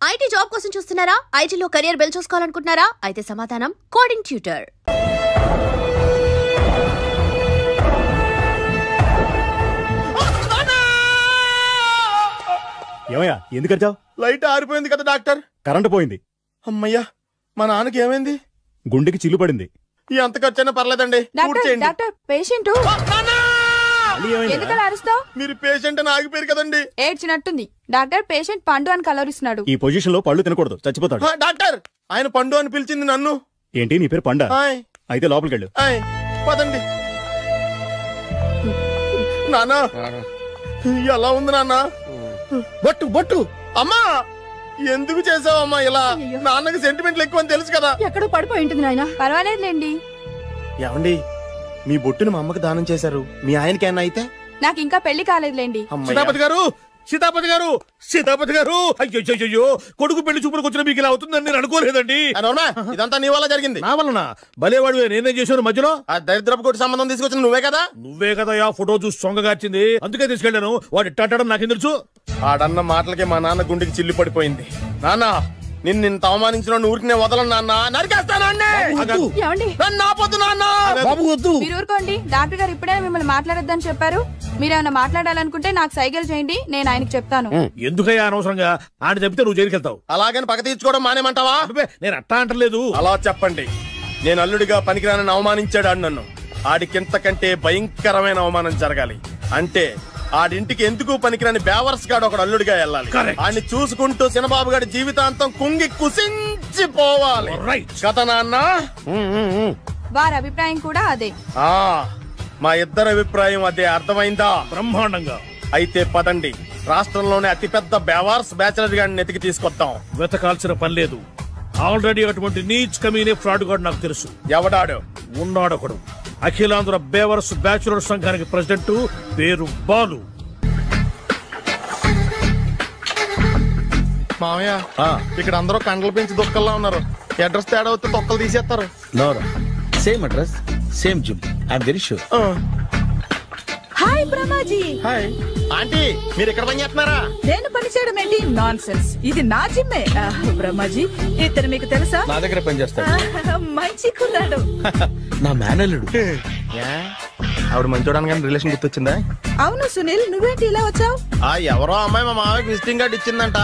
IT job కోసం చూస్తున్నారా? ఐటీలో కెరియర్ బిల్డ్ చేసుకోవాలనుకుంటున్నారా? అయితే సమాధానం కోడింగ్ ట్యూటర్. ఏమయ్యా ఎందుకు వచ్చావు? లైట్ ఆరిపోయింది కదా డాక్టర్. కరెంటు పోయింది. అమ్మయ్యా, మా నాన్నకి ఏమైంది? గుండెకి చిల్లు పడింది. ఎంత ఖర్చైనా పర్లేదండి. మీరు పేషెంట్ అని ఆగిపోయారు కదండి. ఏడ్చినట్టుంది. డాక్టర్ పేషెంట్ పండు అని కలవరిస్తున్నాడు. ఈ పొజిషన్ లో పళ్ళు తినకూడదు, చచ్చిపోతాడు. డాక్టర్, ఆయన పండు అని పిలిచింది నన్ను. ఏంటి నీ పేరు పండా? అయితే లోపలికి వెళ్ళు. పదండి. నాన్న ఎలా ఉంది నాన్న? బొట్టు బొట్టు. అమ్మా ఎందుకు చేసావమ్మా ఇలా? నాన్నకి సెంటిమెంట్లు ఎక్కువ అని తెలుసు కదా. ఎక్కడో పడిపోయి ఉంటుంది నాయన. పర్వాలేదులేండి. ఏమండి, మీ బొట్టును మా అమ్మకి దానం చేశారు, మీ ఆయనకి ఏమన్నా అయితే? నాకు ఇంకా పెళ్లి కాలేదులేండి. సీతాపతి గారు, సీతాపతి గారు, సీతాపతి గారు, అయ్యో కొడుకు పెళ్లి చూపులకు వచ్చిన మీకు ఇలా అవుతుందని నేను అనుకోలేదండి. ఇదంతా నీ వల్ల జరిగింది. నా వలన? భలేవాడు, నేనేం చేశాను మధ్యలో? ఆ దరిద్రపు కొట్టి సంబంధం తీసుకొచ్చిన నువ్వే కదా. నువ్వే కదా ఆ ఫోటో చూసి సొంగగార్చింది, అందుకే తీసుకెళ్లాను. వాడు ఇట్టాడడం నాకేం తెలుసు? ఆడన్న మాటలకి మా నాన్న గుండెకి చిల్లి పడిపోయింది. నాన్న, నిన్ను అవమానించిన ఊరికి నేను వదలను నాన్న, నరికేస్తాను. మీరు ఊరుకోండి. డాక్టర్ గారు ఇప్పుడే మిమ్మల్ని మాట్లాడొద్దని చెప్పారు. మీరేమైనా మాట్లాడాలనుకుంటే నాకు సైగలు చేయండి, నేను ఆయనకు చెప్తాను. ఎందుకయ్యా అనవసరంగా ఆయన చెప్తే నువ్వు జైలుకెళ్తావు. అలాగని పక్క తీర్చుకోవడం మానేమంటావా? నేను అట్టా అంటలేదు. అలా చెప్పండి. నేను అల్లుడిగా పనికిరానని అవమానించాడు ఆడు నన్ను. ఆడికింతకంటే భయంకరమైన అవమానం జరగాలి. అంటే ఆడింటికి ఎందుకు పనికిరాని బేవర్స్ గాడు ఒకడు అల్లుడిగా వెళ్ళాలి. ఆడిని చూసుకుంటూ చిన్నబాబు గారి జీవితాంతం కుంగి కుసించిపోవాలి కదా నాన్న. వారి అభిప్రాయం కూడా అదే. మా ఇద్దరి అభిప్రాయం అదే. అర్థమైందా? బ్రహ్మాండంగా. అయితే పదండి, రాష్ట్రంలోనే అతిపెద్ద బేవార్స్ బ్యాచిలర్ గాడిని ఎతికి తీసుకొద్దాం. వెతకాల్సిన పని లేదు. ఆల్రెడీ అటువంటి నీచ్ కమీనే ఫ్రాడ్ గాడు నాకు తెలుసు. ఎవడాడు? ఉన్నాడొకడు. అఖిలాంధ్ర బేవర్స్ బ్యాచులర్ సంఘానికి ప్రెసిడెంట్, పేరు బాలు. మామయ్య, ఇక్కడ అందరూ కండలు పెంచి దుక్కల్లా ఉన్నారు. అడ్రస్ తేడా వస్తే తొక్కలు తీసేస్తారు. Same address, same gym. I'm very sure. Hi Brahmaji. Hi aunty, మీరు ఇక్కడ పని చేస్తున్నారా? నేను పని చేయడం ఏంటి? Non sense. ఇది నా జిమ్మే. బ్రహ్మాజీ, ఇతను మీకు తెలుసా? నా దగ్గర పని చేస్తాడు. మంచి కుర్రాడు. నా మేనల్లుడు. ఆవిడ మంచి చూడడానికి రిలేషన్ గుర్తొచ్చిందా? అవును సునీల్, నువ్వేంటి ఇలా వచ్చావు? ఎవరో అమ్మాయి మా మామయ్యకి విజిటింగ్ కార్డు ఇచ్చిందంట.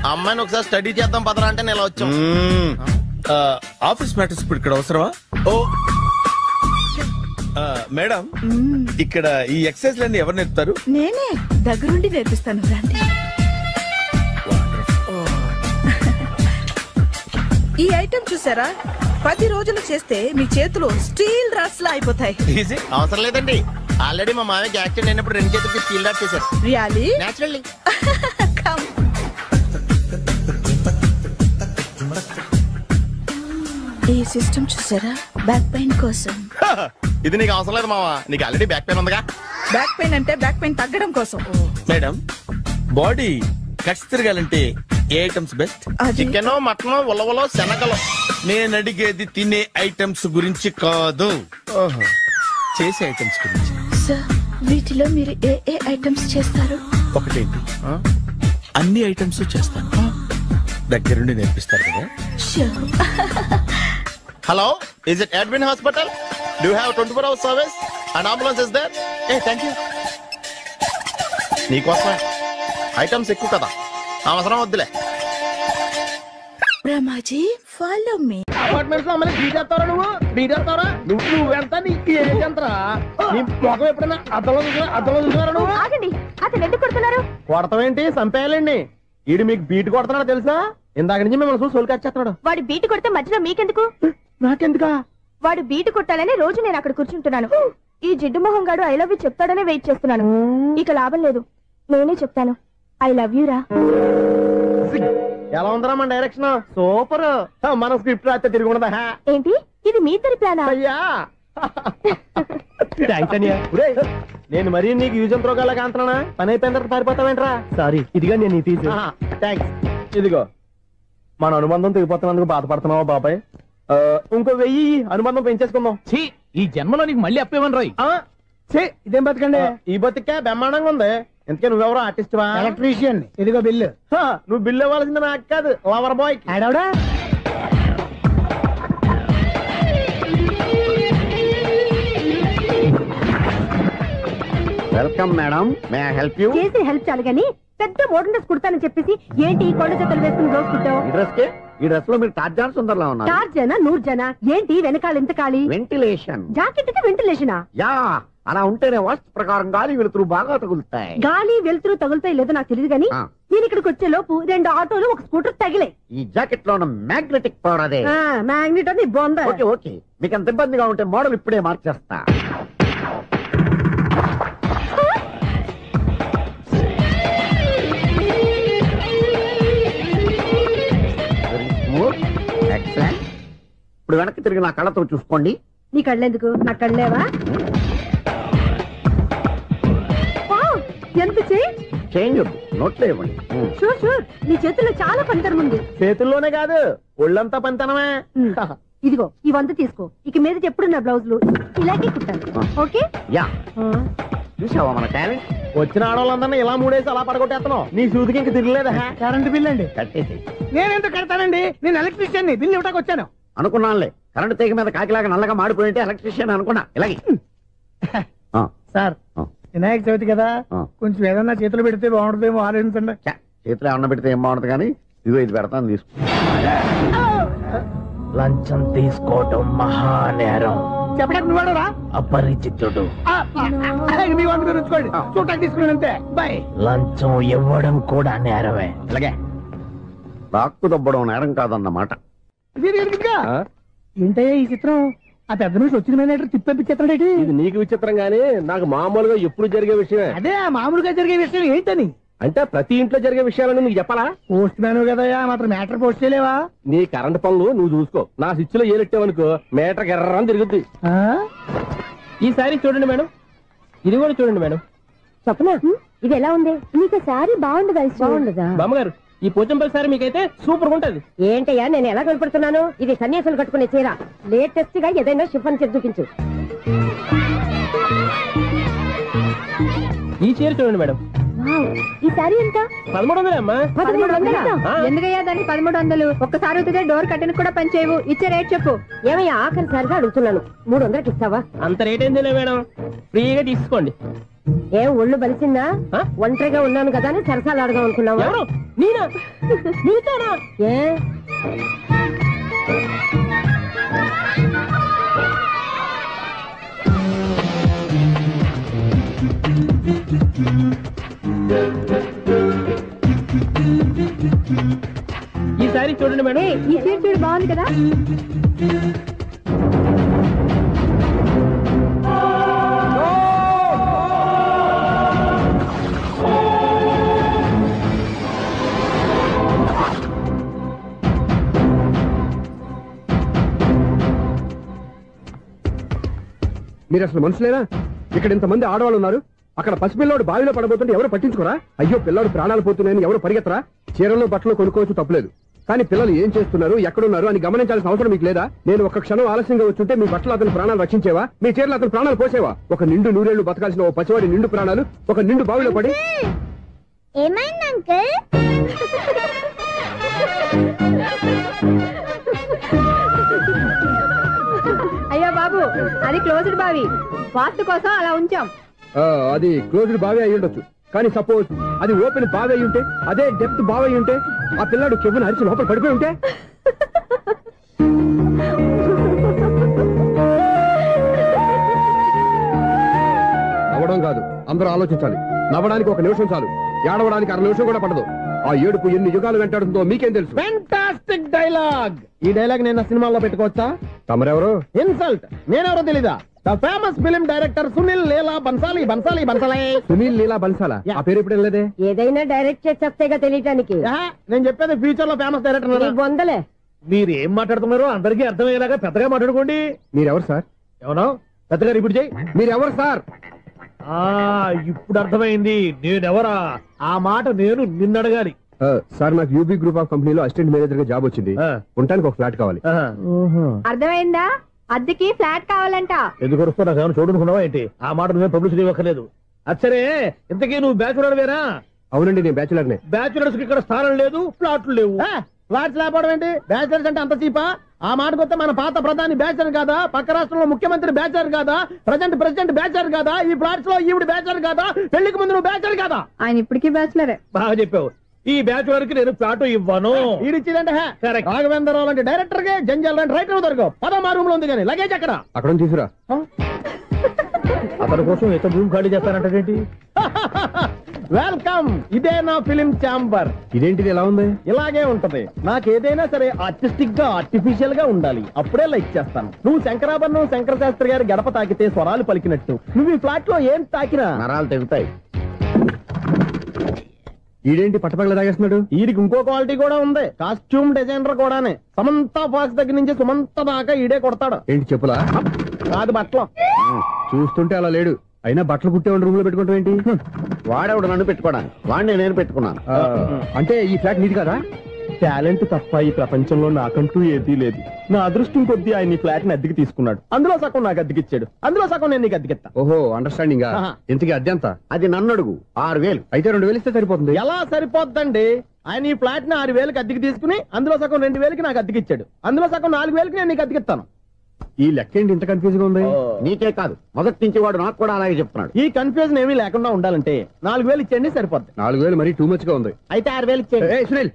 ఆ అమ్మాయిని ఒకసారి స్టడీ చేద్దాం పదరా అంటే నేను ఇలా వచ్చాం. ఆఫీస్ మ్యాటర్స్ ఇప్పుడు ఇక్కడ అవసరమా? ఓ మేడం, ఇక్కడ ఈ ఎక్సర్సైజ్ లన్నీ ఎవరు నేర్పుతారు? నేనే దగ్గరుండి నేర్పిస్తాను. రండి. ఈ ఐటమ్ చూసారా? 10 రోజులు చేస్తే మీ చేతులు స్టీల్ రాట్స్ లా అయిపోతాయి. అవసరం లేదండి, ఆల్రెడీ మా మామయ్యకి యాక్సిడెంట్ అయినప్పుడు 2 చేతులకి స్టీల్ రాట్ చేశారు. రియల్లీ? నేచురల్లీ. ఈ సిస్టమ్ చూసారా? బ్యాక్ పెయిన్ కోసం. ఇది నీకు అవసరం లేదు మావా, నీకు ఆల్రెడీ బ్యాక్ పెయిన్ ఉందిగా. బ్యాక్ పెయిన్ అంటే బ్యాక్ పెయిన్ తగ్గడం కోసం. మేడం, బాడీ కట్స్ తిరగాలంటే ఏ ఐటమ్స్ బెస్ట్? చికెన్, మటన్, ఉలవలో, శనగలు. నేను అడిగేది తినే ఐటమ్స్ గురించి కాదు, చేసే ఐటమ్స్ గురించి. సార్, వీటిలో మీరు ఏ ఐటమ్స్ చేస్తారు? ఒకటేంటి, అన్ని ఐటమ్స్ చేస్తాను. దగ్గరుండి నేర్పిస్తారు కదా. Hello, is it Edwin Hospital? Do you have 24 hours service? An ambulance is there? Hey, thank you. నీకోసమే. ఐటమ్స్ ఎక్కువ కదా, అవసరం వద్దులే. Brahmaji, follow me. అపార్ట్మెంట్స్ లో అమ్మని బీటేస్తారా? నువ్వెంత నీకు ఏంటంతరా? నీ మొఖం ఎప్పుడైనా అద్దంలో చూసారా నువ్వు? ఆగండి, అతను ఎందుకు కొడుతున్నారు? కొడతావేంటి? చంపేయాలండి. ఈడు మీకు బీట్ కొడుతున్నాడు తెలుసా? ఇందాక నుంచి మిమ్మల్ని చూసి సోలు కచ్చేస్తున్నాడు. వాడు బీటు కొడితే మధ్యలో మీకెందుకు? నాకెందుకా? వాడు బీటు కొట్టాలని రోజు నేను అక్కడ కూర్చుంటున్నాను. ఈ జిడ్డు మొహం గాడు ఐ లవ్ యూ చెప్తాడనే వెయిట్ చేస్తున్నాను. ఇక లాభం లేదు, నేనే చెప్తాను. ఐ లవ్ యూ రా. ఎలా ఉందరా మన డైరెక్షన్? సూపర్. మన స్క్రిప్ట్ రాస్తే తిరిగి ఉండదా? ఏంటి, ఇది మీ ఇద్దరి ప్లానా? అయ్యా నేను మరీ నీకు యూజ్ ఎంతో గల కాంతనా? పని అయిపోయిన తర్వాత పారిపోతావేంట్రా? సారీ, ఇదిగా నేను తీసి. థ్యాంక్స్. ఇదిగో, మన అనుబంధం తెగిపోతున్నందుకు బాధపడుతున్నావా బాబాయ్? ఇంకో 1000 అనుబంధం పెంచేసుకుందాం. ఈ జన్మలో నీకు మళ్ళీ అప్పేమని రాయి. ఇదేం బతకండి? ఈ బతికే బ్రహ్మాండంగా ఉంది. ఎందుకే నువ్వెవరో ఆర్టిస్ట్ వా? ఎలక్ట్రీషియన్. ఇదిగో బిల్లు. నువ్వు బిల్లు ఇవ్వాల్సింది నాకు కాదు, లవర్ బాయ్. ఆడవడా? Welcome madam, may I help you? చేసి హెల్ప్ చాలు గాని పెద్ద మోడల్ డ్రెస్ కుడతానని చెప్పేసి ఏంటి కొండ జతలు వేసుకుని రోజు కుట్టావు? ఈ డ్రెస్ కే, ఈ డ్రెస్ లో మీరు టార్జాన్ సుందర్లా ఉన్నారు. 4 జన 100 జన ఏంటి వెనకాల ఎంత ఖాళీ? వెంటిలేషన్. జాకెట్ కి వెంటిలేషనా? యా, అలా ఉంటేనే వాస్తు ప్రకారం గాలి వెలుతురు బాగా తగులుతాయి. గాలి వెలుతురు తగులుతాయి లేదో నాకు తెలియదు గాని నేను ఇక్కడికి వచ్చే లోపు 2 ఆటోలు ఒక స్కూటర్ తగిలే. ఈ జాకెట్ లో ఉన్న మ్యాగ్నెటిక్ పవర్ అదే. మ్యాగ్నెట్ అని బొంద. ఓకే ఓకే, మీకు అంత ఇబ్బందిగా ఉంటే మోడల్ ఇప్పుడే మార్చేస్తా. ఇప్పుడు వెనక్కి తిరిగి నా కళ్ళతో చూసుకోండి. నీ కళ్ళెందుకు? నా కళ్ళేవా? ఎంత చేంజ్ నోట్లో ఇవ్వండి. షూర్ షూర్, నీ చేతుల్లో చాలా పంతరం ఉంది. చేతుల్లోనే కాదు, ఒళ్ళంతా పంతనమే. ఇదిగో ఈ 100 తీసుకో. ఇక మీద ఎప్పుడు నా బ్లౌజులు ఇలాగే కుట్టాను. ఓకే? యా, చూసావా మన టాలెంట్? వచ్చిన ఆడవాళ్ళందరినీ ఇలా మూడేసి అలా పడగొట్టేస్తున్నావు. నీ సూదికి ఇంక తిరగలేదా? కరెంట్ బిల్ అండి. కట్టేసి. నేనెందుకు కడతానండి? నేను ఎలక్ట్రీషియన్. బిల్ ఇవ్వడానికి వచ్చాను. అనుకున్నానులే, కరెంట్ తీగ మీద కాకిలాగా నల్లగా మాడిపోయింటే ఎలక్ట్రీషియన్ అనుకున్నా. ఇలాగే సార్, వినాయక చవితి కదా, కొంచెం ఏదన్నా చేతులు పెడితే బాగుంటుందేమో ఆలోచించండి. చేతులు ఏమన్నా పెడితే ఏం బాగుంటుంది కానీ ఇదిగో ఇది పెడతాను, తీసుకో. లంచం తీసుకోవటం మహానేరం. చెప్పడానికి నువ్వాడరా? అపరిచితుడు. మీ వంట మీరు ఉంచుకోండి, చూడటానికి తీసుకున్నాను అంతే. బాయ్. లంచం ఇవ్వడం కూడా నేరమే. అలాగే రాక్కు దబ్బడం నేరం కాదన్నమాట. ఏంటయ్యా ఈ చిత్రం? ఆ పెద్ద నుంచి వచ్చిన మేనేటర్ తిప్పించేస్తాడేటి? ఇది నీకు విచిత్రం గానీ నాకు మామూలుగా ఎప్పుడు జరిగే విషయమే. అదే మామూలుగా జరిగే విషయం ఏంటని? అంటే ప్రతి ఇంట్లో జరిగే విషయాలను నీకు చెప్పాలా? పోస్ట్ మ్యాన్ కదయ్యా, మాత్రం మ్యాటర్ పోస్ట్ చేయలేవా? నీ కరెంట్ పనులు నువ్వు చూసుకో. నా స్విచ్ లో ఏలెట్టావనుకో మేటర్ ఎర్రని తిరుగుద్ది. ఈసారి చూడండి మేడం, ఇది కూడా చూడండి మేడం. చెప్పనా, ఇది ఎలా ఉంది? నీకు సారీ బాగుండదా? బాగుండదా బామ్మగారు? ఈ పోచంపల్లి సారీ మీకైతే సూపర్ ఉంటది. ఏంటయ్యా నేను ఎలా కనపడుతున్నాను? ఇది సన్యాసులు కట్టుకునే చీర. లేటెస్ట్ గా ఏదైనా షిఫాన్ చేసి చూపించు. ఈ చీర చూడండి మేడం. ఈ సారీ ఎంత? 1300 అమ్మా. 1300? ఎందుకయ్యా దాన్ని 1300? ఒక్కసారి అవుతుందే డోర్ కట్టిన కూడా పని చేయవు. ఇచ్చే రేట్ చెప్పు. ఏమయ్యా ఆఖరిసారిగా అడుగుతున్నాను, 300కి ఇస్తావా? అంత రేట్ ఏందిలే మేడం, ఫ్రీగా తీసుకోండి. ఏం ఒళ్ళు బలిసిందా? ఒంటరిగా ఉన్నాను కదా అని సరసాలు అడగా అనుకున్నావా? ఎవరు? నేనా? నీతోనా? ఏ ఈ సారీ చూడండి మేడం. ఈ చీర చూడు, బాగుంది కదా? మీరు అసలు మనుషులేనా? ఇక్కడ ఇంతమంది ఆడవాళ్ళు ఉన్నారు, అక్కడ పసిపిల్లాడు బావిలో పడబోతుంటే ఎవరు పట్టించుకోరా? అయ్యో పిల్లాడు ప్రాణాలు పోతున్నాయని ఎవరు పరిగెత్తరా? చీరలు బట్టలు కొనుక్కోవచ్చు, తప్పులేదు. కానీ పిల్లలు ఏం చేస్తున్నారు, ఎక్కడున్నారు అని గమనించాల్సిన అవసరం మీకు లేదా? నేను ఒక్క క్షణం ఆలస్యంగా వచ్చుంటే మీ బట్టలు అతని ప్రాణాలు రక్షించేవా? మీ చీరలు అతని ప్రాణాలు పోసేవా? ఒక నిండు నూరేళ్లు బతకాల్సిన ఓ పసివాడి నిండు ప్రాణాలు ఒక నిండు బావిలో పడి. ఏమైంది అంకుల్? అయ్యో బాబు, అది క్లోజ్డ్ బావి, వాస్తు కోసం అలా ఉంచాం. అది క్లోజ్డ్ బావి అయి ఉండొచ్చు, కానీ సపోజ్ అది ఓపెన్ బావి అయి ఉంటే, అదే డెప్త్ బావి అయి ఉంటే, ఆ పిల్లాడు కెవ్వును అరిచి లోపల పడిపోయి ఉంటే? నవ్వడం కాదు, అందరూ ఆలోచించాలి. నవ్వడానికి 1 నిమిషం చాలు, ఏడవడానికి 1/2 నిమిషం కూడా పడదు. ఆ ఏడుపు ఎన్ని యుగాలు వెంటాడుతుందో మీకేం తెలుసు? Fantastic dialogue. ఈ డైలాగ్ నేను సినిమాలో పెట్టుకోవచ్చా? తమరెవరు? ఇన్సల్ట్. నేనెవరో తెలీదా? The famous film director Sunil Leela Bansali. Sunil Leela బన్సాలా? ఆ పేరు ఇప్పుడు లేదే. ఏదైనా డైరెక్ట్ చేసేస్తేగా తెలియటానికి. నేను చెప్పేది ఫ్యూచర్ లో ఫేమస్ డైరెక్టర్. బొందలే. మీరు ఏం మాట్లాడుతున్నారో అందరికీ అర్థమయ్యేలాగా పెద్దగా మాట్లాడుకోండి. మీరెవరు సార్? ఎవరో పెద్దగా రిపీట్ చేయి. మీరెవరు సార్? ఇప్పుడు అర్థమైంది నేనెవరా. ఆ మాట నేను నిన్నడగాలి. సార్, నాకు యూబీ గ్రూప్ ఆఫ్ కంపెనీలో అసిస్టెంట్ మేనేజర్ గా జాబ్ వచ్చింది. ఉండటానికి ఒక ఫ్లాట్ కావాలి. అర్థమైందా? అద్దెకి ఫ్లాట్ కావాలంట. ఎందుకు వస్తున్నా చూడనుకున్నావా ఏంటి? ఆ మాట నువ్వే పబ్లిసిటీ ఇవ్వక్కర్లేదు. అచ్చరే ఇంతకీ నువ్వు బ్యాచులర్ వేరా? అవునండి, నేను బ్యాచులర్నే. బ్యాచులర్స్ కి ఇక్కడ స్థానం లేదు, ప్లాట్లు లేవు. ఫ్లాట్స్ లేకపోవడం ఏంటి? బ్యాచులర్స్ అంటే అంత చీపా? ఆ మాటకొస్తే మన పాత ప్రధాని బ్యాచులర్ కాదా? పక్క రాష్ట్రంలో ముఖ్యమంత్రి బ్యాచులర్ కాదా? ప్రెసిడెంట్ బ్యాచులర్ కాదా? ఈ ఫ్లాట్స్ లో ఈవిడ బ్యాచులర్ కాదా? పెళ్లికి ముందు నువ్వు బ్యాచులర్ కాదా? ఆయన ఇప్పటికీ బ్యాచులరే. బాగా చెప్పావు. ఈ బ్యాచులర్ కి నేను ఫ్లాట్ ఇవ్వను. ఇచ్చిందంటే రాఘవేంద్రరావు లాంటి డైరెక్టర్ కి జంజల్ లాంటి రైటర్ దొరకవు. పదమా రూమ్ లో ఉంది కానీ లగేజ్ అక్కడ తీసుకురా. అతని కోసం ఎంత రూమ్ ఖాళీ చేస్తానంటే వెల్కమ్. ఇదే నా ఫిలిం ఛాంబర్. ఇదేంటిది ఎలా ఉంది? ఇలాగే ఉంటది. నాకు ఏదైనా సరే ఆర్టిస్టిక్ గా ఆర్టిఫిషియల్ గా ఉండాలి, అప్పుడే లైక్ చేస్తాను. నువ్వు శంకరాభరణం శంకర శాస్త్రి గారి గడప తాకితే స్వరాలు పలికినట్టు నువ్వు ఈ ఫ్లాట్ లో ఏం తాకినా నరాలు తెగుతాయి. ఈడేంటి పట్టపగల తాగేస్తున్నాడు? వీడికి ఇంకో క్వాలిటీ కూడా ఉంది. కాస్ట్యూమ్ డిజైనర్ కూడానే. సమంత ఫాక్స్ దగ్గర నుంచి సుమంత దాకా ఈడే కొడతాడు. ఏంటి చెప్పులా? కాదు, బట్టలు. చూస్తుంటే అలా లేడు. అయినా బట్టలు కుట్టేవాడి రూమ్ లో పెట్టుకుంటాం ఏంటి? వాడేవాడు నన్ను పెట్టుకోవడానికి, వాడిని నేను పెట్టుకున్నాను. అంటే ఈ ఫ్లాట్ నీది కదా? టాలెంట్ తప్ప ఈ ప్రపంచంలో నాకంటూ ఏదీ లేదు. నా అదృష్టం కొద్దీ ఆయన ఈ ఫ్లాట్ ని అద్దెకి తీసుకున్నాడు. అందులో సగం నాకు అద్దెకిచ్చాడు, అందులో సగం నేను నీకు అద్దెకిస్తా. ఓహో, అండర్స్టాండింగ్. ఇంతకీ అద్దె ఎంత? అది నన్ను అడుగు. 6,000. అయితే 2,000 ఇస్తే సరిపోతుంది. ఎలా సరిపోద్దండి? ఆయన ఈ ఫ్లాట్ ని 6,000కి అద్దెకి తీసుకుని అందులో సగం 2,000కి నాకు అద్దెకిచ్చాడు, అందులో సగం 4,000కి నేను నీకు అద్దెకిస్తాను. ఈ లెక్క ఏంటి ఇంత కన్ఫ్యూజ్ గా ఉంది? నీకే కాదు, మొదటి నుంచి వాడు నాకు కూడా అలాగే చెప్తున్నాడు. ఈ కన్ఫ్యూజన్ ఏమీ లేకుండా ఉండాలంటే 4,000 ఇచ్చేయండి, సరిపోద్ది. 4,000 మరీ టూ మచ్ గా ఉంది. అయితే 6,000 ఇచ్చేయండి. సునీల్,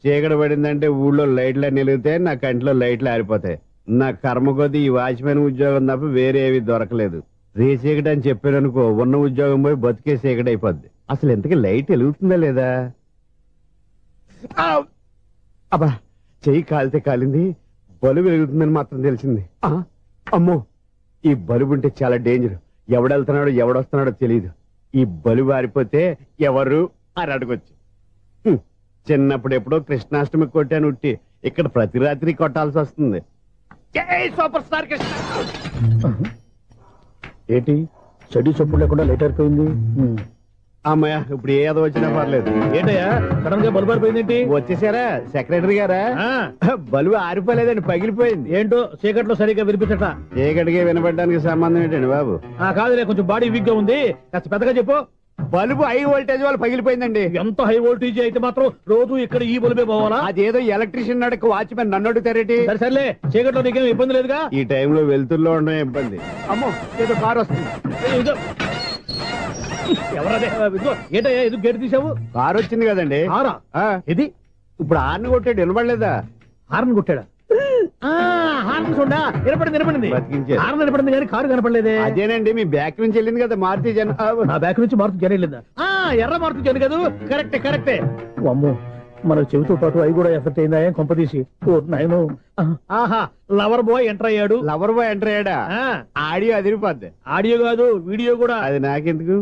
చీకటి పడిందంటే ఊళ్ళో లైట్లు నిలిగితే నా కంటిలో లైట్లు ఆరిపోతాయి. నా కర్మ కొద్దీ ఈ వాచ్మెన్ ఉద్యోగం తప్ప వేరే ఏవి దొరకలేదు. రేచీకటి అని చెప్పారనుకో, ఉన్న ఉద్యోగం పోయి బతికే చీకటి అయిపోద్ది. అసలు ఎంతకీ లైట్ వెలుగుతుందా లేదా? అబ్బా, చెయ్యి కాలితే కాలింది, బలుబు వెలుగుతుందని మాత్రం తెలిసింది. అమ్మో, ఈ బలుబు ఉంటే చాలా డేంజర్. ఎవడెళ్తున్నాడో ఎవడొస్తున్నాడో తెలియదు. ఈ బలుబు ఆరిపోతే ఎవరు అని అడగొచ్చు. చిన్నప్పుడు ఎప్పుడో కృష్ణాష్టమి కొట్టాను ఉట్టి, ఇక్కడ ప్రతి రాత్రి కొట్టాల్సి వస్తుంది. Super star Krishna. ఏంటి చెడు చెప్పుడు లేకుండా లేట్ అయిపోయింది? అమ్మయ్య, ఇప్పుడు ఏదో వచ్చినా పర్లేదు. ఏంటయ్యా సడన్ గా బలుబు ఆరిపోయింది? వచ్చేసారా సెక్రటరీ గారా? బలుబు ఆరిపోలేదండి, పగిలిపోయింది. ఏంటో చీకట్లో సరిగ్గా వినిపించట. చీకటికి వినపడడానికి సంబంధం ఏంటండి బాబు? కాదులే, కొంచెం బాడీ వీక్ గా ఉంది, కాస్త పెద్దగా చెప్పు. బల్బు హై వోల్టేజ్ వల్ల పగిలిపోయిందండి. ఎంత హై వోల్టేజ్ అయితే మాత్రం రోజు ఇక్కడ ఈ బల్బే పోవాలా? అదేదో ఎలక్ట్రీషియన్ నడక వాచ్మెన్ నన్ను అడుగుతారేటి? సర్లే, చీకట్లో నీకేం ఇబ్బంది లేదుగా? ఈ టైంలో వెళ్తుల్లో ఉండడం ఇబ్బంది. అమ్మో, ఏదో కారు వస్తుంది. ఎవరదే? ఏంటయ్యా ఎందుకు గేట్ తీసావు? కారు వచ్చింది కదండి. ఇది ఇప్పుడు హార్న్ కొట్టాడు, వినపడలేదా? హార్న్ కొట్టాడా? హార్న్ చూడా వినపడింది, హార్న్ వినపడింది కానీ కారు కనపడలేదే. అదేనండి, మీ బ్యాక్ నుంచి వెళ్ళింది కదా మారుతి జన. నా బ్యాక్ నుంచి మారుతి జన వెళ్ళిందా? ఎర్ర మారుతి జన కదా? కరెక్టే. అమ్మో, మన చెవితో పాటు అవి కూడా ఎఫెక్ట్ అయిందా కొంపదీసి? ఆహా, లవర్ బాయ్ ఎంటర్ అయ్యాడు. లవర్ బాయ్ ఎంటర్ అయ్యాడా? ఆడియో అదిరిపోద్ది. ఆడియో కాదు, వీడియో కూడా. అది నాకెందుకు?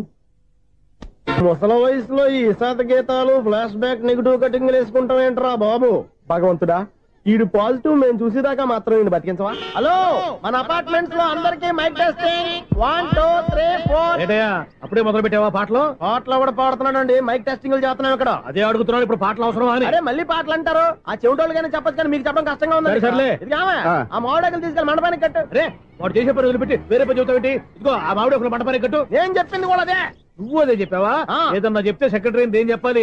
ముసల వయసులో ఈ ఇసాత గీతాలు, ఫ్లాష్ బ్యాక్, నెగిటివ్ కటింగ్ వేసుకుంటాం ఏంట్రా బాబు? భగవంతుడా, ఈడు పాజిటివ్ మేము చూసేదాకా మాత్రం ఈయన బతికించవా? హలో, మన అపార్ట్మెంట్స్ లో అందరికీ మైక్ టెస్టింగ్. 1 2 3 4. ఏంటయ్యా అప్పుడే మొదలు పెట్టావా పాటలు? పాటలు కూడా పాడుతున్నాడు, మైక్ టెస్టింగ్ చేస్తున్నాం ఇక్కడ. అదే అడుగుతున్నాడు, ఇప్పుడు పాటలు అవసరం అని. అరే మళ్ళీ పాటలు అంటారు, ఆ చెవిటోళ్ళు కానీ చెప్పచ్చు కానీ మీకు చెప్పడం కష్టంగా ఉంది. సర్లే, ఆ మామిడాకులు తీసుకెళ్ళి మండపానికి కట్టు. రే, వాడు చేసే పని వదిలిపెట్టి వేరే పని చెబుతావు. ఇదిగో ఆ మామిడాకులు మండపానికి కట్టు. ఏం చెప్పింది కూడా అదే. నువ్వు అదే చెప్పావా? ఏదన్నా చెప్తే సెక్రటరీ ఏం చెప్పాలి?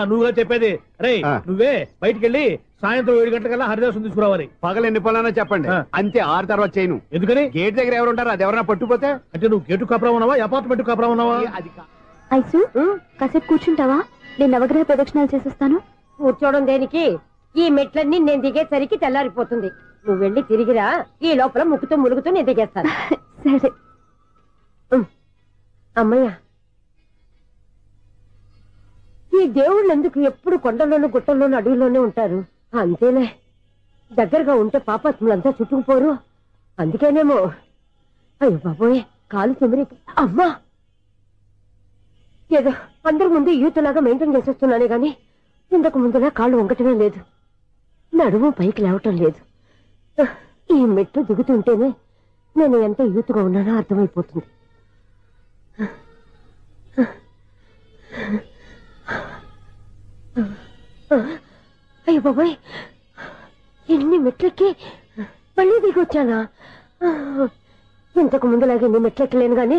నువ్వుగా చెప్పేది. రే, నువ్వే బయటికి వెళ్ళి సాయంత్రం 7 గంటలకల్లా హరిదాసు తీసుకురావాలి. పగలు ఎన్ని పనులన్నా చెప్పండి, అంతే. 6 తర్వాత చేయను. ఎందుకని? గేట్ దగ్గర ఎవరు ఉంటారు, అది ఎవరన్నా పట్టుపోతే. అంటే నువ్వు గేటు కాపురా ఉన్నావా, అపార్ట్మెంట్ కాపురా ఉన్నావా? ఐసు, కాసేపు కూర్చుంటావా? నేను నవగ్రహ ప్రదక్షిణాలు చేసేస్తాను. కూర్చోవడం దేనికి? ఈ మెట్లన్నీ నేను దిగేసరికి తెల్లారిపోతుంది. నువ్వు వెళ్ళి తిరిగిరా, ఈ లోపల ముక్కుతూ ములుగుతూ నేను దిగేస్తాను. సరే అమ్మయ్య, ఈ దేవుళ్ళు ఎందుకు ఎప్పుడు కొండల్లోనూ గుట్టల్లోనూ అడవిలోనే ఉంటారు? అంతేలే, దగ్గరగా ఉంటే పాపాత్ములంతా చుట్టుకుపోరు. అందుకేనేమో. అయ్యో బాబోయ్, కాలు చెమిరి. అమ్మా, ఏదో అందరి ముందు యూత్లాగా మెయింటైన్ చేసేస్తున్నానే గాని ఇంతకు ముందులా కాళ్ళు వంగటమే లేదు, నడుము పైకి లేవటం లేదు. ఈ మెట్లు దిగుతుంటేనే నేను ఎంత యూత్గా ఉన్నానో అర్థమైపోతుంది. అయ్యో బాబాయ్, ఎన్ని మెట్లెక్కి మళ్ళీ దిగొచ్చానా? ఇంతకు ముందులాగే ఎన్ని మెట్లెక్కలేను గాని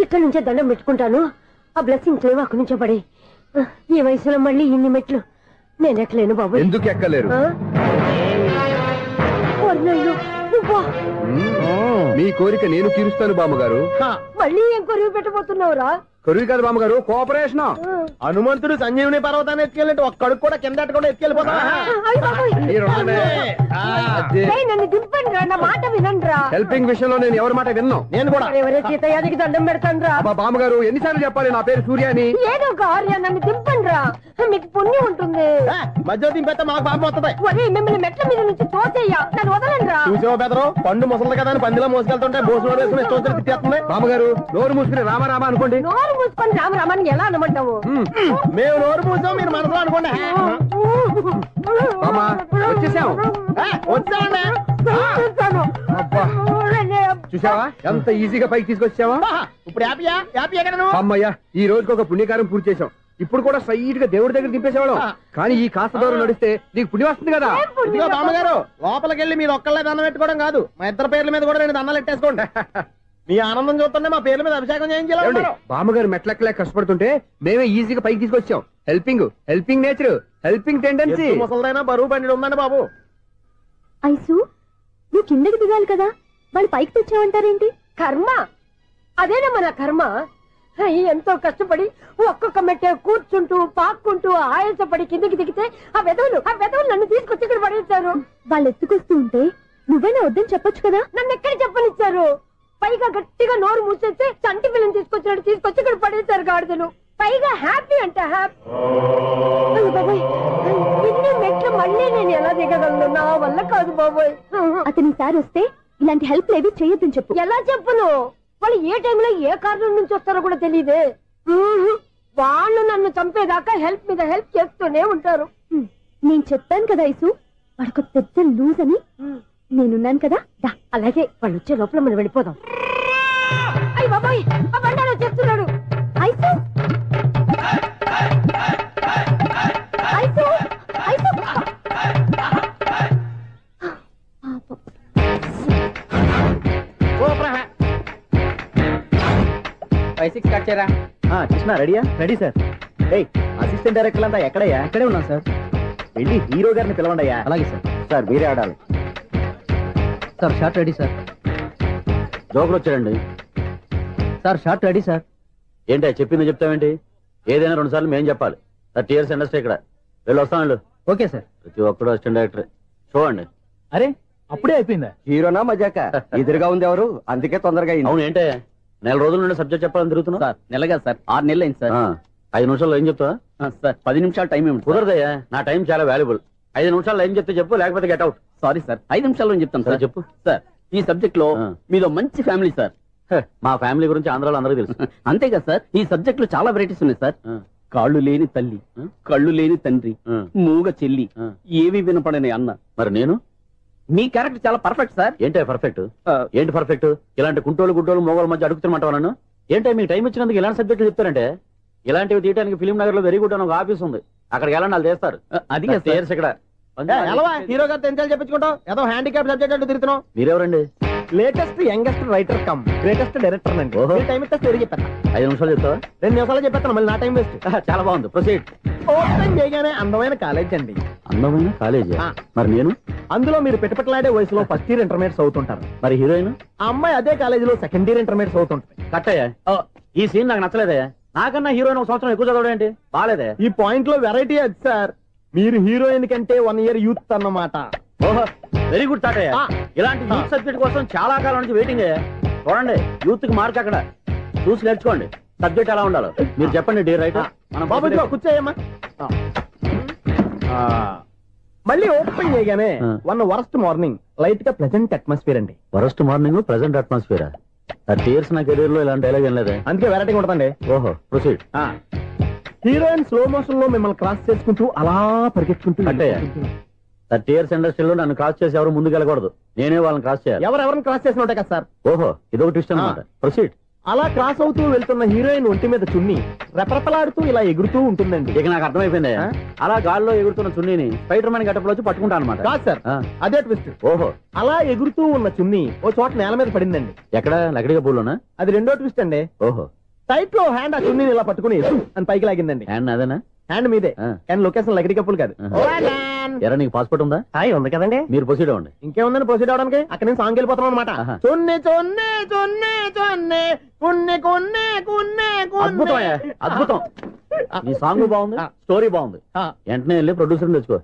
ఇక్కడ నుంచే దండం పెట్టుకుంటాను. ఆ బ్లెస్సింగ్స్ లేవు అక్కడి నుంచే పడి. ఈ వయసులో మళ్ళీ ఇన్ని మెట్లు నేను ఎక్కలేను బాబు. ఎందుకు ఎక్కలేరు? మీ కోరిక నేను తీరుస్తాను బామ్మగారు. మళ్ళీ ఏం కొరివి పెట్టబోతున్నావురా? కొరివి కాదు బామ్మగారు, కోఆపరేషన్. హనుమంతుడు సంజీవుని పర్వతాన్ని ఎత్తుకెళ్ళి ఒక్కడికి కూడా కింద కూడా ఎత్తుకెళ్ళిపోతా. నన్ను దింపండి రా, నా మాట వినండి రా. హెల్పింగ్ విషయంలో నేను ఎవరి మాట విన్నాను. నేను కూడా ఎవరే సీతయ్యానికి దండం పెడతాను రా. బామ్మగారు ఎన్నిసార్లు చెప్పాలి నా పేరు సూర్యాని? ఏదో ఒక ఆర్య, నన్ను దింపండి రా, మీకు పుణ్యం ఉంటుంది. మధ్య దింపేస్తే మాకు పాపం వస్తుంది. మిమ్మల్ని మెట్ల మీద నుంచి తోచేయ్యా, నన్ను వదలండి రా. చూసావా బెదరు, పండు ముసలి కదా అని పందిలో మోసుకెళ్తుంటే బోసులో వేసుకుని స్తోత్రం తిట్టేస్తుంది. బామ్మగారు నోరు మూసుకుని రామారామ అనుకోండి. నోరు మూసుకొని రామరామని ఎలా అనమంటావు? మేము నోరు మూసాం, మీరు మనసులో అనుకోండి. వచ్చేసాం. వచ్చామండి. చూసావా ఎంత ఈజీగా పైకి తీసుకొచ్చావా? ఇప్పుడు హ్యాపీ ఎక్కడ? అమ్మయ్యా, ఈ రోజుకి ఒక పుణ్యకారం పూర్తి చేసాం. ఇప్పుడు కూడా స్ట్రైట్ గా దేవుడి దగ్గర దింపేసేవాడు. కానీ ఈ కాస్త దూరం నడిస్తే నీకు పుణ్యం వస్తుంది కదా. ఇదిగో బామ్మగారు, లోపలికి వెళ్ళి మీరు ఒక్కళ్ళే దండం పెట్టుకోవడం కాదు, మా ఇద్దరు పేర్ల మీద కూడా 2 దండాలు ఎట్టేసుకోండి. మీ ఆనందం చూస్తుంటే మా పేర్ల మీద అభిషేకం చేయించాలి. బామ్మగారు మెట్లెక్కలే కష్టపడుతుంటే మేమే ఈజీగా పైకి తీసుకొచ్చాం. Helping nature, helping tendency. ముసలిదైనా బరువు బండి ఉందండి బాబు. ఐసు, నువ్వు కిందకి దిగాలి కదా, వాళ్ళు పైకి తెచ్చావంటారేంటి? కర్మ అదేనమ్మా నా కర్మ. ఎంతో కష్టపడి ఒక్కొక్క మెట్టే కూర్చుంటూ పాక్కుంటూ ఆయాసపడి కిందకి దిగితే ఆ వెధవులు నన్ను తీసుకొచ్చి ఇక్కడ పడేశారు. వాళ్ళు ఎత్తుకొస్తూ ఉంటే నువ్వేనా వద్దని చెప్పొచ్చు కదా. నన్ను ఎక్కడ చెప్పనిచ్చారు? పైగా గట్టిగా నోరు మూసేస్తే చంటి పిల్లని తీసుకొచ్చినట్టు తీసుకొచ్చి ఇక్కడ పడేశారు గాడిదలు. పైగా హ్యాపీ అంటే హ్యాపీ. బాబోయ్, ఇన్ని మెట్లు మళ్ళీ నేను ఎలా దిగగలను? నా వల్ల కాదు బాబోయ్. అతని సారి వస్తే ఇలాంటి హెల్ప్ లేవి చేయొద్దని చెప్పు. ఎలా చెప్పును? వాళ్ళు ఏ టైంలో ఏ కారణం నుంచి వస్తారో కూడా తెలియదే. వాళ్ళు నన్ను చంపేదాకా హెల్ప్ మీద హెల్ప్ చేస్తూనే ఉంటారు. నేను చెప్పాను కదా ఐసు, వాడొక పెద్ద లూజ్ అని. నేనున్నాను కదా. అలాగే వాళ్ళు వచ్చే లోపల మనం వెళ్ళిపోదాం. అయ్య బాబాయ్, ఆ బండారు చెప్తున్నాడు. Ice, ice, ice. 5-6 కట్ చేయరా. కృష్ణ రెడీయా? Ready sir. అసిస్టెంట్ డైరెక్టర్ అంతా ఎక్కడయ్యా? ఇక్కడే ఉన్నాం సార్. వెళ్ళి హీరో గారిని పిలవండి అయ్యా. అలాగే సార్. సార్ మీరే ఆడాలి సార్. Short ready sir. జోకులు వచ్చాడండి సార్. Short ready sir. ఏంటి చెప్పింది చెప్తావేంటి? ఏదైనా 2 సార్లు మేం చెప్పాలి. 30 years ఇండస్ట్రీ ఇక్కడ. వెళ్ళి వస్తాను. Okay sir. ప్రతి ఒక్కడు అసిస్టెంట్ డైరెక్టర్. చూడండి. అరే అప్పుడే అయిపోయిందా? హీరోనా మజాక? ఎదురుగా ఉంది ఎవరు, అందుకే తొందరగా. అవును, ఏంటే 4 రోజుల నుండి సబ్జెక్ట్ చెప్పాలని తిరుగుతున్నా సార్. నెలగా సార్, 6 నెలలు అయింది సార్. 5 నిమిషాల్లో ఏం చెప్తా సార్? 10 నిమిషాలు టైం ఏమి కుదరదయ్యా. నా టైం చాలా వాల్యుబుల్. 5 నిమిషాల్లో ఏం చెప్తే చెప్పు, లేకపోతే గెట్ అవుట్. సారీ సార్, 5 నిమిషాల్లో చెప్తాను సార్. చెప్పు సార్. ఈ సబ్జెక్ట్ లో మీదో మంచి ఫ్యామిలీ సార్. మా ఫ్యామిలీ గురించి ఆంధ్రాలో అందరికీ తెలుసు. అంతేగా సార్, ఈ సబ్జెక్ట్ లో చాలా వెరైటీస్ ఉన్నాయి సార్. కాళ్ళు లేని తల్లి, కళ్ళు లేని తండ్రి, మూగ చెల్లి, ఏవి వినపడని అన్న. మరి నేను? మీ క్యారెక్టర్ చాలా పర్ఫెక్ట్ సార్. ఏంటే పర్ఫెక్ట్? ఏంటి పర్ఫెక్ట్? ఇలాంటి గుంటోళ్ళు మొగోళ్ళ మధ్య అడుగుతున్నమాట నన్ను. ఏంటంటే మీకు టైం ఇచ్చినందుకు ఇలాంటి సబ్జెక్టులు చెప్తారంటే? ఇలాంటివి తీయడానికి ఫిలిం నగర్ లో వెరీ గుడ్ అని ఒక ఆఫీస్ ఉంది. అక్కడికి వెళ్ళండి, వాళ్ళు చేస్తారు. అది ఇక్కడ హీరో గారు తెంచాలి చెప్పించుకుంటాం. ఏదో హ్యాండిక్యాప్ సబ్జెక్ట్ అంటే తిరుగుతున్నాం. మీరెవరండి? Latest youngest writer cum greatest director అండి. టైం ఇస్తే స్టోరీ చెప్పాను. 5 నిమిషాలు చెప్తావా? 2 నిమిషాలు చెప్పేస్తాను, మళ్ళీ నా టైం వేస్ట్. చాలా బాగుంది, ప్రొసీడ్. ఓపెన్ చేయగానే అందమైన కాలేజ్ అండి. అందమైన కాలేజ్? మరి నేను? అందులో మీరు పెట్టుపట్లాడే వయసులో ఫస్ట్ ఇయర్ ఇంటర్మీడియట్స్ అవుతుంటారు. మరి హీరోయిన్? ఆ అమ్మాయి అదే కాలేజీలో సెకండ్ ఇయర్ ఇంటర్మీడియట్స్ అవుతుంటుంది. కట్టయ్యా, ఈ సీన్ నాకు నచ్చలేదయ్యా. నాకన్నా హీరోయిన్ 1 సంవత్సరం ఎక్కువ చదవడేంటి? బాగాలేదే. ఈ పాయింట్ లో వెరైటీ అది సార్. మీరు హీరోయిన్ కంటే 1 year యూత్ అన్నమాట. ఓహో, వెరీ గుడ్ తాటయ్య. ఇలాంటి యూత్ సబ్జెక్ట్ కోసం చాలా కాలం నుంచి వెయిటింగ్. చూడండి, యూత్ కి మార్క్ అక్కడ చూసి నేర్చుకోండి. సబ్జెక్ట్ ఎలా ఉండాలో మీరు చెప్పండి. డే రైటర్ బాబు కూర్చోయమ్మా. మళ్ళీ ఓపెన్ చేయగానే వరస్ట్ మార్నింగ్, లైట్ గా ప్లెజెంట్ అట్మాస్ఫియర్ అండి. Worst morning, pleasant atmosphere. 30 years నా కెరీర్ లో ఇలాంటి డైలాగ్ ఏం లేదే. అందుకే వెరైటీ ఉంటుందండి. ఓహో, ప్రొసీడ్. హీరోయిన్ స్లో మోషన్ లో మిమ్మల్ని క్రాస్ చేసుకుంటూ అలా పరిగెత్తుకుంటూ అంటే 30 years ఇండస్ట్రీలో నన్ను క్రాస్ చేసి ఎవరు ముందుకు వెళ్ళకూడదు. నేనే వాళ్ళని క్రాస్ చేయాలి. ఎవరెవరిని క్రాస్ చేసిన ఉంటాయి కదా సార్. ఓహో, ఇదొక ట్విస్ట్ అన్నమాట. ప్రొసీడ్. అలా క్రాస్ అవుతూ వెళ్తున్న హీరోయిన్ ఒంటి మీద చున్ని రెపరెపలాడుతూ ఇలా ఎగురుతూ ఉంటుందండి. ఇక నాకు అర్థమైపోయింది. అలా గాల్లో ఎగురుతున్న చున్నీని స్పైడర్ మ్యాన్ గెటప్ లో వచ్చి పట్టుకుంటా అనమాట. కాదు సార్, అదే ట్విస్ట్. ఓహో, అలా ఎగురుతూ ఉన్న చున్ని ఓ చోట నేల మీద పడిందండి. ఎక్కడ? లకడిగా పూలోనా? అది రెండో ట్విస్ట్ అండి. ఓహో, టైట్ లో హ్యాండ్ ఆ చున్నీని ఇలా పట్టుకుని అని పైకి లాగిందండి. హ్యాండ్ అదేనా? హ్యాండ్ మీదే, కానీ లొకేషన్ లకడి కప్పులు కాదు. ఎరా నీకు పాస్పోర్ట్ ఉందా? ఉంది కదండి. మీరు ప్రొసీడ్ అవ్వండి. ఇంకేముందని ప్రొసీడ్ అవడానికి? అక్కడ నుంచి సాంగ్ వెళ్ళిపోతున్నాం అనమాట. చున్ని చున్ని చున్ని చున్ని కున్ని కున్ని కున్ని. అద్భుతం, అద్భుతం. ఈ సాంగ్ బాగుంది, స్టోరీ బాగుంది. వెంటనే వెళ్ళి ప్రొడ్యూసర్ తెచ్చుకో.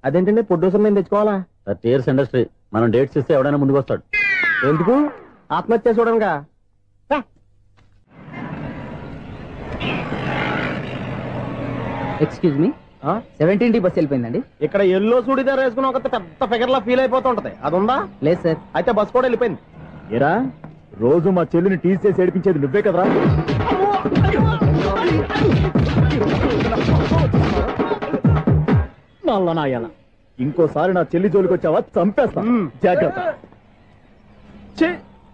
అదేంటండి ప్రొడ్యూసర్ నేను తెచ్చుకోవాలా? టీఆర్ఎస్ ఇండస్ట్రీ, మనం డేట్స్ ఇస్తే ఎవడైనా ముందుకు వస్తాడు. ఎందుకు? ఆత్మహత్య చూడనుగా. Excuse me, 17D bus వెళ్ళిపోయిందండి. ఇక్కడ ఎల్లో చూడిదార్ వేసుకుని ఒక పెద్ద ఫిగర్ లా ఫీల్ అయిపోతుంటది, అది ఉందా? లేదు సార్. అయితే బస్ కూడా వెళ్ళిపోయింది. ఏరా రోజు మా చెల్లిని టీస్ చేసి ఏడిపించేది నువ్వే కదరా? నాయన ఇంకోసారి నా చెల్లి జోలికి వచ్చావా చంపేస్తా, జాగ్రత్త.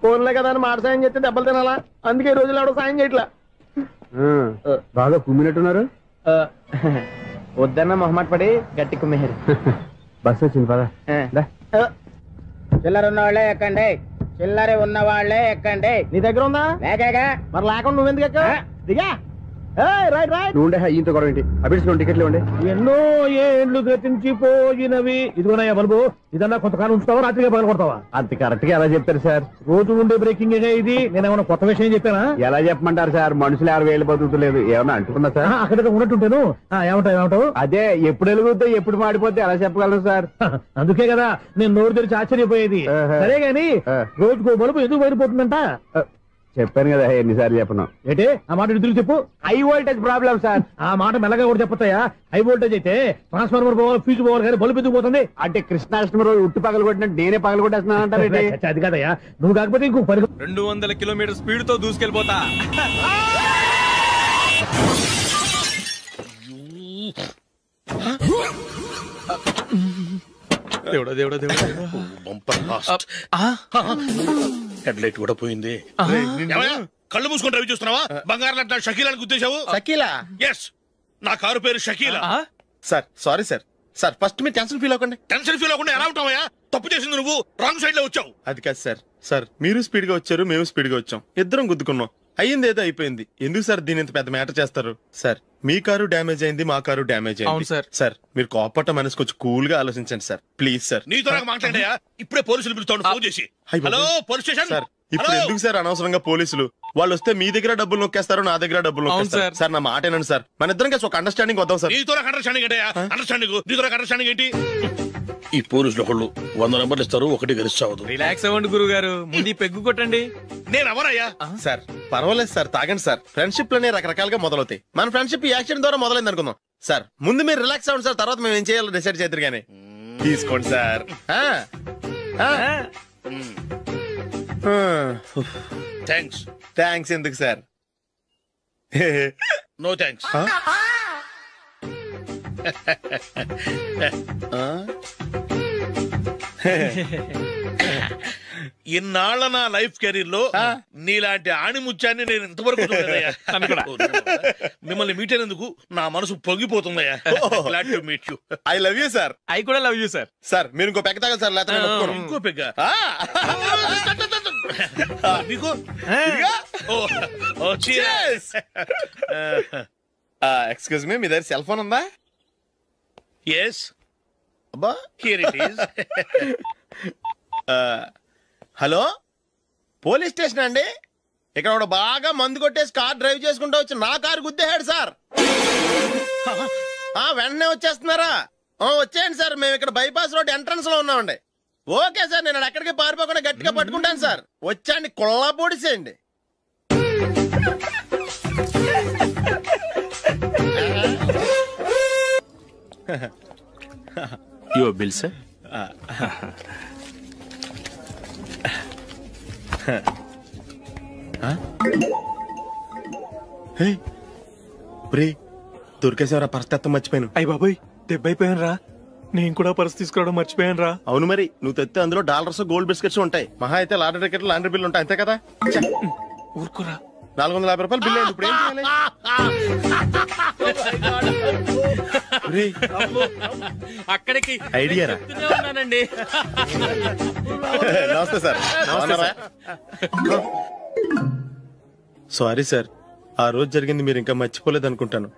ఫోన్లే కదా అని మాట సాయం చేస్తే దెబ్బలు తినాలా? అందుకే ఈ రోజులు ఎవడో సాయం చేయట్లా. బాగా కుమ్మినట్టున్నారు. వద్దన్న మొహమాట పడి గట్టి కుమ్మేరు. బస్సు వచ్చింది పద. చిల్లర ఉన్న వాళ్ళే ఎక్కండి, చిల్లర ఉన్న వాళ్ళే ఎక్కండి. నీ దగ్గర ఉందా? లేకగా. మరి లేకుండా నువ్వెందుకు ఎక్కావు? దిగా. Right right. నువ్వు ఉండే ఈయంతో గొడవ ఏంటి? అభిడ్స్ టికెట్లు ఇవ్వండి. ఎన్నో ఏండ్లు గతించిపోయినవి. ఇదిగోనయ్యా బల్బు, ఇదన్నా కొంతకాలం ఉంచుతావా, రాత్రిగా పగల కొడతావా? అంత కరెక్ట్ గా ఎలా చెప్తారు సార్? రోజు ఉండే బ్రేకింగ్ ఇది. నేనేమన్నా కొత్త విషయం చెప్పానా? ఎలా చెప్పమంటారు సార్? మనుషులు 60 ఏళ్ళు బతుకుతలేదు, ఏమన్నా అంటున్నా సార్? అక్కడ ఉన్నట్టుంటాను. ఏమంటావు? అదే ఎప్పుడు వెలుగుతో ఎప్పుడు మాడిపోతే ఎలా చెప్పగలరు సార్? అందుకే కదా నేను నోరు తెరిచి ఆశ్చర్యపోయేది. సరే గాని రోజుకో బలుపు ఎందుకు బయటపోతుందంట? చెప్పాను కదా ఎన్నిసార్లు చెప్పను. ఏంటే ఆ మాట ఎదురు చెప్పు. High voltage problem sir. ఆ మాట మెల్లగా కూడా చెప్పతాయా? హై వోల్టేజ్ అయితే ట్రాన్స్ఫార్మర్ పోవాలి, ఫ్యూజ్ పోవాలి, కానీ బల్బు ఎందుకు పోతుంది? అంటే కృష్ణాష్టమి రోజు ఉట్టి పగలు కొట్టినట్టు నేనే పగలు కొట్టేస్తున్నానంటే అది కదయ్యా, నువ్వు కాకపోతే ఇంకో 200 కిలోమీటర్ స్పీడ్ తో దూసుకెళ్ళిపోతా. దేవుడా దేవుడా దేవుడా, హెడ్ లైట్ కూడా పోయింది. కళ్ళు మూసుకొని రవి చూస్తున్నావా? బంగారం లాంటి షకీలాని గుర్తించావు? షకీలా? ఎస్, నా కారు పేరు Shakeela. Sir sorry sir. Sir first మీరు టెన్షన్ ఫీల్ అవ్వకండి. టెన్షన్ ఫీల్ అవ్వకుండా ఎలా ఉంటావా? తప్పు చేసింది నువ్వు, రాంగ్ సైడ్ లో వచ్చావు. అది కాదు సార్. సార్ మీరు స్పీడ్ గా వచ్చారు, మేము స్పీడ్ గా వచ్చాం, ఇద్దరం గుద్దుకున్నాం. అయ్యింది ఏదో అయిపోయింది. ఎందుకు సార్ దీని ఇంత పెద్ద మ్యాటర్ చేస్తారు? సార్ మీ కారు డ్యామేజ్ అయింది, మా కారు డ్యామేజ్ అయింది. సార్ మీరు కోపట్ట మనసు కొంచెం కూల్ గా ఆలోచించండి సార్, ప్లీజ్ సార్. నీతో నాకు మాట్లాడాయా? ఇప్పుడే పోలీసులు పిలుస్తాను, ఫోన్ చేసి. Hello police station. సార్ ఇప్పుడు ఎందుకు సార్ అనవసరంగా పోలీసులు? వాళ్ళు వస్తే మీ దగ్గర డబ్బులు నొక్కేస్తారు, నా దగ్గర డబ్బులు నొక్కేస్తారు. సార్ నా మాట ఏనండి సార్, మన ఇద్దరం కలిసి ఒక అండర్స్టాండింగ్ వద్దాం సార్. నీతో నాకు అండర్స్టాండింగ్ ఏంటయ్యా? అండర్స్టాండింగ్ నీతో నాకు అండర్స్టాండింగ్ ఏంటి? ఈ పోలీసులు ఒకళ్ళు 100 నెంబర్లు ఇస్తారు, ఒకటి గెలుస్తావు. రిలాక్స్ అవ్వండి గురువు గారు, ముందు పెగ్గు కొట్టండి. నేను ఎవరయ్యా? సార్ పర్వాలేదు సార్, తాగండి సార్. ఫ్రెండ్షిప్ లోనే రకరకాలుగా మొదలవుతాయి. మన ఫ్రెండ్షిప్ ఈ యాక్సిడెంట్ ద్వారా మొదలైంది అనుకుందాం. సార్ ముందు మీరు రిలాక్స్ అవ్వండి సార్, తర్వాత మేము ఏం చేయాలో డిసైడ్ చేద్దరు గానీ. తీసుకోండి సార్. థ్యాంక్స్. థ్యాంక్స్ ఎందుకు సార్? No thanks. ఇన్నాళ్ళ నా లైఫ్ కెరీర్ లో నీలాంటి ఆణిముత్యాన్ని నేను ఇంతవరకు చూడలేదయ్యా. మిమ్మల్ని మీట్ అయినందుకు నా మనసు పొంగిపోతుందయ్యా. Glad to meet you. I love you sir. I కూడా లవ్ యూ సార్. సార్ మీరు ఇంకో పెగ్గ తాగాలి సార్, లేకపోతే ఇంకో పెగ్గ. ఎక్స్క్యూజ్ మీ, మీ దగ్గర సెల్ ఫోన్ ఉందా? ఎస్. అబ్బా here it is. Hello police station అండి. ఇక్కడ ఒక బాగా మందు కొట్టేసి కార్ డ్రైవ్ చేసుకుంటూ వచ్చి నా కారు గుద్దేశాడు సార్. వెంటనే వచ్చేస్తున్నారా? వచ్చేయండి సార్, మేము ఇక్కడ బైపాస్ రోడ్ ఎంట్రన్స్ లో ఉన్నామండి. ఓకే సార్, నేను ఎక్కడికి పారిపోకుండా గట్టిగా పట్టుకుంటాను సార్. వచ్చాండి, కుళ్ళా పొడిసేయండి. Your bill sir. దొరికేసేవరా? పరిస్థితి మర్చిపోయాను. అయ్య బాబాయ్, దెబ్బైపోయాను రా. నేను కూడా పర్స్ తీసుకురావడం మర్చిపోయాను రా. అవును మరి, నువ్వు తెస్తే అందులో డాలర్స్ గోల్డ్ బిస్కెట్స్ ఉంటాయి. మహా అయితే లాటరీ టికెట్ లాండ్రీ బిల్లు ఉంటాయి, అంతే కదా. ఊరుకురా. 450 రూపాయలు బిల్ అయింది. ఇప్పుడు ఏం చేయాలి? అక్కడికి ఐడియా రా. ఉన్నానండి. నమస్తే సార్. సారీ సార్, ఆ రోజు జరిగింది మీరు ఇంకా మర్చిపోలేదు అనుకుంటాను.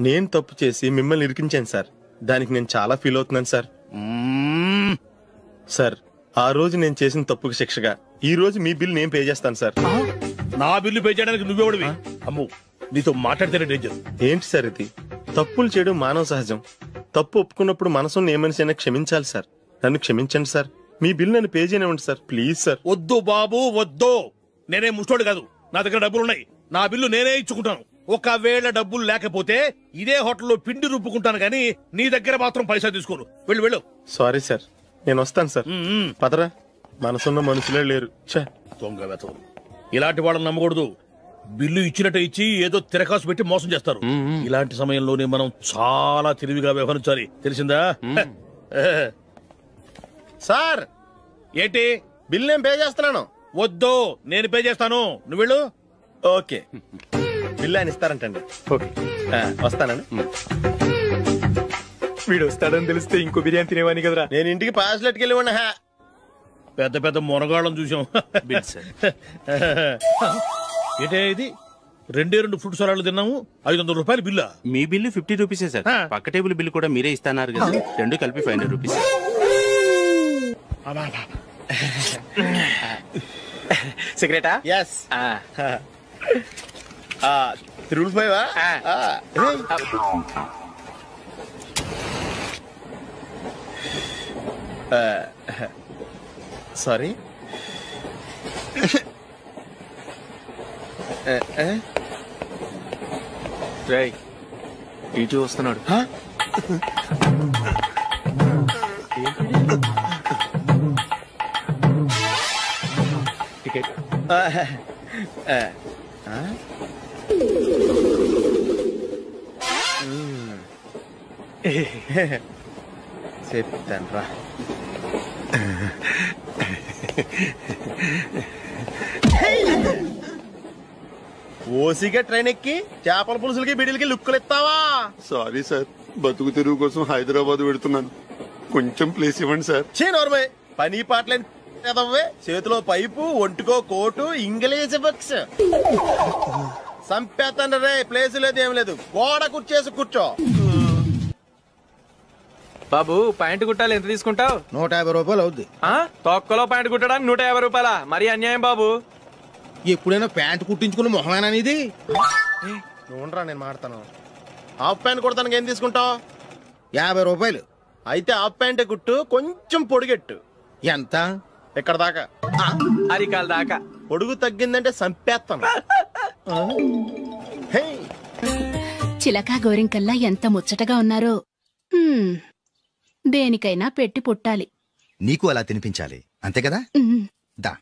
నేను తప్పు చేసి మిమ్మల్ని ఇరికించాను సార్. దానికి నేను చాలా ఫీల్ అవుతున్నాను సార్. సార్, ఆ రోజు నేను చేసిన తప్పుకి శిక్షగా ఈ రోజు మీ బిల్ నేను పే చేస్తాను సార్. నా బిల్లు పే చేయడానికి నువ్వెవడివి? అమ్ము, నీతో మాట్లాడితేనే డేంజర్. ఏంటి సార్ ఇది? తప్పులు చేయడం మానవ సహజం. తప్పు ఒప్పుకున్నప్పుడు మనసుని ఏ మనిషి అయినా క్షమించాలి సార్. నన్ను క్షమించండి సార్. మీ బిల్ నన్ను పే చేయనివ్వండి సార్, ప్లీజ్ సార్. వద్దు బాబు, వద్దు. నేనే ముష్టోడు కాదు, నా దగ్గర డబ్బులున్నాయి. నా బిల్లు నేనే ఇచ్చుకుంటాను. ఒకవేళ డబ్బులు లేకపోతే ఇదే హోటల్లో పిండి రుబ్బుకుంటాను కానీ నీ దగ్గర మాత్రం పైసా తీసుకోను. వెళ్ళు వెళ్ళు. సారీ సార్, నేను వస్తాను సార్. పదరా, మనసున్న మనుషులే లేరు. దొంగ వెతవు. ఇలాంటి వాళ్ళని నమ్మకూడదు. బిల్లు ఇచ్చినట్టు ఇచ్చి ఏదో తిరకాసు పెట్టి మోసం చేస్తారు. ఇలాంటి సమయంలోనే మనం చాలా తెలివిగా వ్యవహరించాలి, తెలిసిందా? సార్, ఏంటి? బిల్ నేను పే చేస్తున్నాను. వద్దు, నేను పే చేస్తాను, నువ్వు వెళ్ళు. ఓకే, బిల్ ఆయన ఇస్తారంటండి. ఓకే, వస్తానండి. వీడు వస్తాడని తెలిస్తే ఇంకో బిర్యానీ తినేవాని కదరా. నేను ఇంటికి పాస్లెట్కి వెళ్ళి ఉన్నా. పెద్ద పెద్ద మునగాళ్ళం చూసాం. ఏంటే ఇది? 2 ఫ్రూట్ సలాడ్లు తిన్నాము, 500 రూపాయలు బిల్లా? మీ బిల్లు 50 రూపీసే సార్. పక్క టేబుల్ బిల్లు కూడా మీరే ఇస్తాన్నారు కదా, రెండు కలిపి 500 రూపీస్. సిగరెటా? ఎస్. 355. సారీ. రేయ్, ఇటు వస్తున్నాడు. టికెట్. చెప్తాను రా. ఓసిగా ట్రైన్ ఎక్కి చేపల పులుసులకి బిడిలకి లుక్కులు ఇస్తావా? సారీ సార్, బతుకు తెరువు కోసం హైదరాబాద్ పెడుతున్నాను, కొంచెం ప్లేస్ ఇవ్వండి సార్. నోర్మే, పని పాటలేని కదవ్వే. చేతిలో పైపు, ఒంటికో కోటు, ఇంగ్లీష్ బుక్స్. సంపేతండ్రి రే, ప్లేస్ లేదు ఏం లేదు, గోడ కుర్చేసి కూర్చో. బాబు, ప్యాంటు కుట్టాలి, ఎంత తీసుకుంటావు? 150 రూపాయలు అవుద్ది. తొక్కలో ప్యాంటు కుట్టడానికి 150 రూపాయల? మరి అన్యాయం బాబు. ఎప్పుడైనా ప్యాంటు కుట్టించుకున్న మొహమేనా ఇది? చూడరా, నేను మాడతాను. హాఫ్ ప్యాంట్ కుడతానికి ఏం తీసుకుంటావు? 50 రూపాయలు. అయితే హాఫ్ ప్యాంటే కుట్టు, కొంచెం పొడిగెట్టు. ఎంత? ఎక్కడ దాకా? అరికాల దాకా. పొడుగు తగ్గిందంటే సంపేస్తాను. చిలకా గోరింకల్లా ఎంత ముచ్చటగా ఉన్నారో. దేనికైనా పెట్టి పుట్టాలి. నీకు అలా తినిపించాలి, అంతే కదా? దా.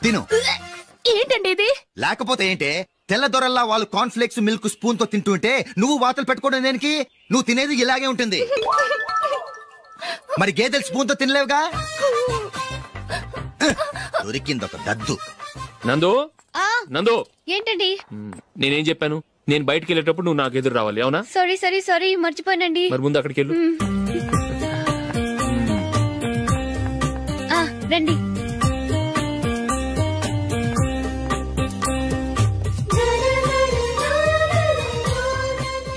తిను. ఏంటండి ఇది? లేకపోతే ఏంటే, తెల్లదొరల్లా వాళ్ళు కార్న్ఫ్లేక్స్ మిల్క్ స్పూన్ తో తింటుంటే నువ్వు వాతలు పెట్టుకోవడం దేనికి? నువ్వు తినేది ఇలాగే ఉంటుంది. మరి గేదెలు స్పూన్ తో తినలేవుగా. దొరికిందొక దద్దు. నందు, నందు, ఏంటండి? నేనేం చెప్పాను? నేను బయటికి వెళ్ళేటప్పుడు నువ్వు నాకు ఎదురు రావాలి, అవునా? సారీ మర్చిపోయానండి. మరి ముందు అక్కడికి వెళ్ళు. రండి.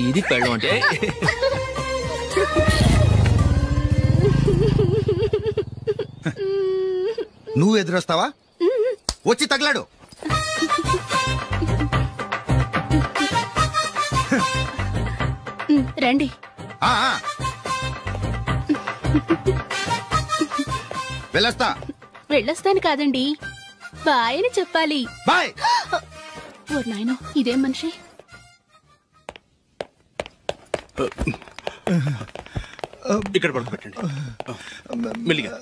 ఇది పెళ్ళం అంటే. నువ్వు ఎదురొస్తావా? వచ్చి తగలాడు. రండి. వెళ్ళొస్తాను కాదండి, బాయ్ అని చెప్పాలి. బాయ్. ఓ నాయనో, ఇదేం మనిషి? ఇక్కడ పడుకోబెట్టండి. మెల్లిగా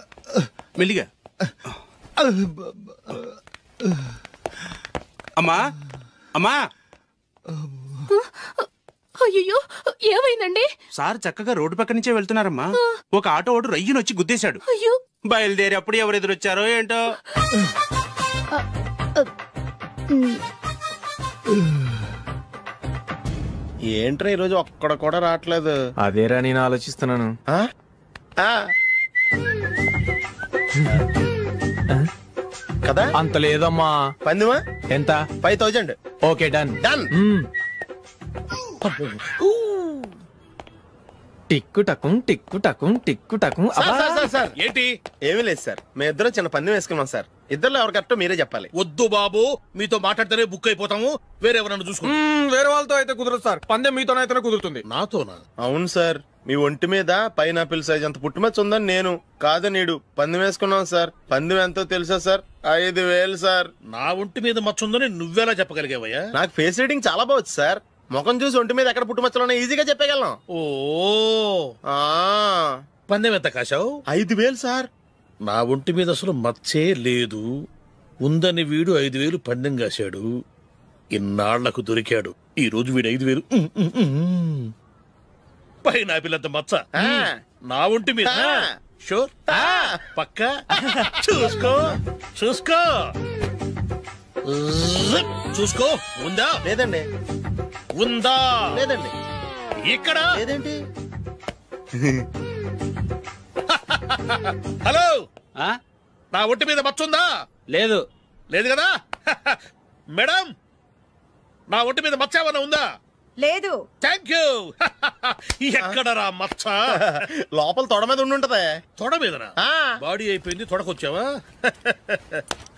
మెల్లిగా. అమ్మా అమ్మా అయ్యో ఏమైందండి? సార్ చక్కగా రోడ్డు పక్క నుంచే వెళ్తున్నారమ్మా. ఒక ఆటో ఓడు రయ్యనొచ్చి గుద్దేశాడు. అయ్యో బయలుదేరి అప్పుడు ఎవరు ఎదురొచ్చారో ఏంటో. ఏంట్రా ఈరోజు ఒక్కడ కూడా రావట్లేదు. అదేరా నేను ఆలోచిస్తున్నాను. కదా అంత లేదమ్మా. పందిమా ఎంత? 5000. Okay done done. టిక్కు టకుం టిక్కు టకుం టిక్కు టకుం. సార్ ఏంటి? ఏమీ లేదు సార్, మేము ఇద్దరు చిన్న పందెం వేసుకున్నాం సార్. ఇద్దరు ఎవరు కరెక్టో మీరే చెప్పాలి. వద్దు బాబు, మీతో మాట్లాడితేనే బుక్ అయిపోతాము. వేరే ఎవరన్నా చూసుకుంటాం. వేరే వాళ్ళతో అయితే కుదరదు సార్, పందెం మీతోనైతేనే కుదురుతుంది. నాతోనా? అవును సార్, మీ ఒంటి మీద పైనాపిల్ సైజ్ అంత పుట్టుమచ్చ ఉందని నేను కాదు నీడు పందెం వేసుకున్నాం సార్. పందెం ఎంతో తెలుసా సార్? 5000 సార్. నా ఒంటి మీద మచ్చ ఉందని నువ్వెలా చెప్పగలిగావయ్యా? నాకు ఫేస్ రీడింగ్ చాలా బాగుంది సార్. ముఖం చూసి ఒంటి మీద ఎక్కడ పుట్టుమచ్చలో ఈజీగా చెప్పగలను. ఓ పందెం ఎంత కాశావు? 5000 సార్. నా ఒంటి మీద అసలు మచ్చే లేదు. ఉందని వీడు 5000 పందెం కాశాడు. ఇన్నాళ్లకు దొరికాడు. ఈ రోజు వీడు 5000. పైన పిల్లంత మచ్చ నా ఒంటి మీద. షూర్ పక్క చూసుకో చూసుకో చూసుకో. ఉందా? లేదండి. ఉందా? లేదండి. ఇక్కడ లేదేంటి? హలో, నా ఒంటి మీద మచ్చ ఉందా? లేదు. లేదు కదా? మేడం, నా ఒంటి మీద మచ్చ ఏమన్నా ఉందా? లేదు. Thank you. ఎక్కడరా మచ్చ? లోపల తొడ మీద ఉండుంటదే. తొడ మీదనా? బాడీ అయిపోయింది, తొడకొచ్చావా?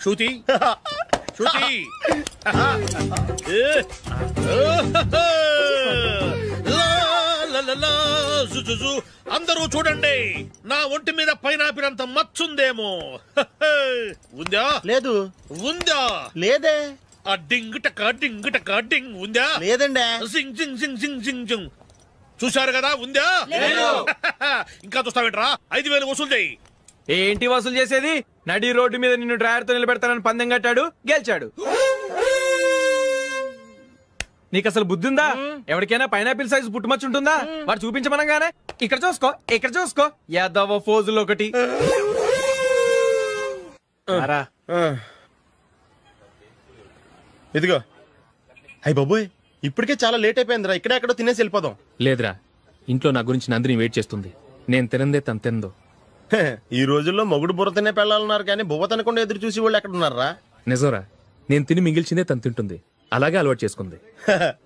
శృతి శృతి అందరూ చూడండి, నా ఒంటి మీద పైనాపిల్ అంత మచ్చుందేమో. ఉందా? లేదు. ఉందా? లేదే. ఆ డింగ్ టక డింగ్ టక డింగ్ ఉందా? లేదండి. సింగ్ సింగ్ సింగ్ సింగ్ సింగ్ సింగ్. చూశారు కదా? ఉందా? ఇంకా చూస్తావేంట్రా? 5000 వసూలు చేయి. ఏంటి వసూలు చేసేది? నడి రోడ్డు మీద నిన్ను డ్రైవర్ తో నిలబెడతానని పందెం కట్టాడు, గెలిచాడు. నీకు అసలు బుద్ధి ఉందా? ఎవరికైనా పైనాపిల్ సైజ్ పుట్టుమచ్చు ఉంటుందా? వాడు చూపించమనగానే ఇక్కడ చూసుకో ఇక్కడ చూసుకో యాదవ ఫోజులు ఒకటి. ఇదిగో. అయ్య బాబోయ్, ఇప్పటికే చాలా లేట్ అయిపోయిందిరా. ఇక్కడే ఎక్కడో తినేసి వెళ్ళిపోదాం. లేదురా, ఇంట్లో నా గురించి నందిని వెయిట్ చేస్తుంది. నేను తినందే తను తిందో. ఈ రోజుల్లో మొగుడు బుర్ర తినే పెళ్ళాలన్నారు కానీ బువ్వ తినకుండా ఎదురు చూసి వాళ్ళు ఎక్కడ ఉన్నారా? నిజంరా, నేను తిని మిగిల్చిందే తను తింటుంది. అలాగే అలవాటు చేసుకుంది.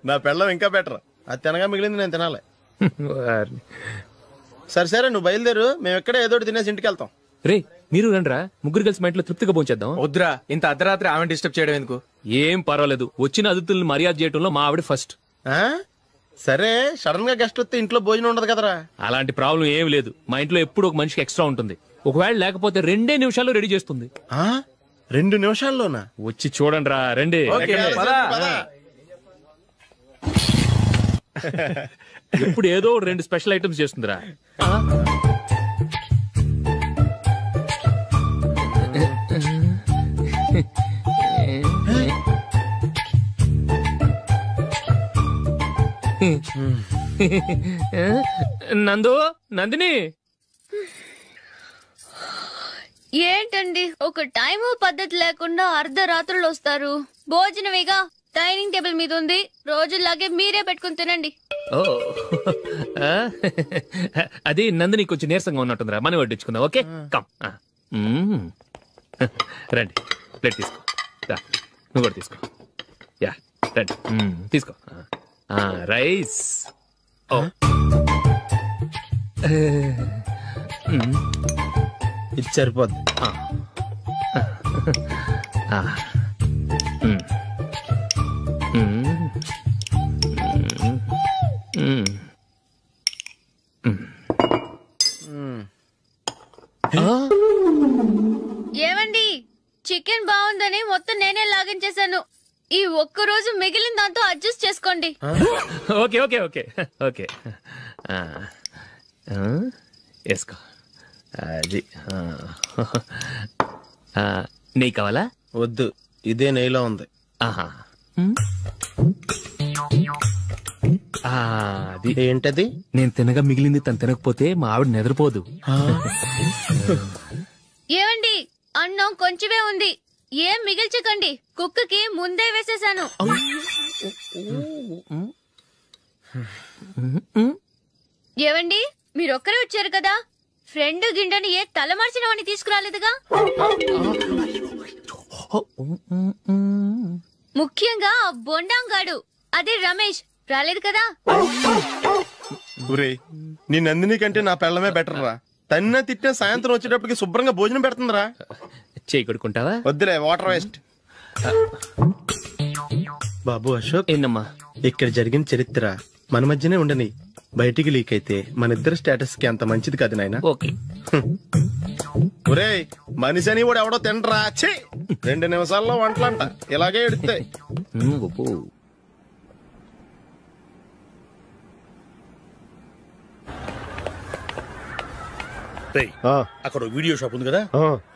నా పెళ్ళం ఇంకా బెటర్. అది తినగా మిగిలింది నేను తినాలి. సరే సరే, నువ్వు బయలుదేరు. మేము ఎక్కడే ఏదో తినేసి ఇంటికి వెళ్తాం. రే, మీరు రండిరా, ముగ్గురు కలిసి మా ఇంట్లో తృప్తిగా పోంచేద్దాం. వద్దురా, ఇంత అర్ధరాత్రి ఆమె డిస్టర్బ్ చేయడం ఎందుకు? ఏం పర్వాలేదు, వచ్చిన అతిథుల్ని మర్యాద చేయడంలో మా ఆవిడ ఫస్ట్. సరే, సడన్ గా గెస్ట్ వస్తే ఇంట్లో భోజనం ఉండదు కదరా? అలాంటి ప్రాబ్లం ఏమి లేదు. మా ఇంట్లో ఎప్పుడు ఒక మనిషికి ఎక్స్ట్రా ఉంటుంది. ఒకవేళ లేకపోతే 2 నిమిషాల్లో రెడీ చేస్తుంది. 2 నిమిషాల్లోనా? వచ్చి చూడండి రా, రండి. ఇప్పుడు ఏదో 2 స్పెషల్ ఐటమ్స్ చేస్తుందిరా. నందు, నందిని, ఏంటండి ఒక టైం పద్ధతి లేకుండా అర్ధరాత్రులు వస్తారు? భోజనమేగా డైనింగ్ టేబుల్ మీద ఉంది. రోజులాగే మీరే పెట్టుకుని తినండి. ఓ అది నందిని కొంచెం నీరసంగా ఉన్నట్టుందిరా, మనీ వడ్డించుకుందాం. Okay, come. రండి, ప్లేట్ తీసుకో. నువ్వు కూడా తీసుకో. యా, రండి, తీసుకో. రైస్. ఇది సరిపోద్ది. ఏమండి, చికెన్ బాగుందని మొత్తం నేనే లాగించేశాను. ఈ ఒక్కరోజు మిగిలిన దాంతో అడ్జస్ట్ చేసుకోండి. ఓకే ఓకే ఓకే ఓకే, వేసుకో. అది నెయ్యి కావాలా? వద్దు, ఇదే నెయ్యిలో ఉంది. ఆహా, అది ఏంటది? నేను తినగా మిగిలింది తను తినకపోతే మా ఆవిడ నిద్రపోదు. ఏమండి, అన్నం కొంచెమే ఉంది, ఏం మిగిల్చకండి. కుక్కకి ముందే వేసేసాను. ఏవండి, మీరొక్కరే వచ్చారు కదా, ఫ్రెండ్ గిండెని ఏ తలమార్చిన వాడిని తీసుకురాలేదుగా? ముఖ్యంగా బొండాంగాడు, అదే రమేష్ రాలేదు కదా? ఒరేయ్, నీ నందిని కంటే నా పెళ్ళమే బెటర్ రా. తన్న తిట్టిన సాయంత్రం వచ్చేటప్పటికి శుభ్రంగా భోజనం పెడుతుందిరా. చేయి కొడుకుంటావా? వద్దులే, వాటర్ వేస్ట్. బాబు అశోక్, ఏంటమ్మా ఇక్కడ జరిగిన చరిత్ర మన మధ్యనే ఉండని, బయటికి లీక్ అయితే మన ఇద్దరు స్టేటస్ కి అంత మంచిది కాదు నాయన. ఓకే. ఒరేయ్, మనిషి అని కూడా ఎవడో తినరా. 2 నిమిషాల్లో వంటలంట, ఇలాగే ఎడితే. అక్కడ వీడియో షాప్ ఉంది కదా,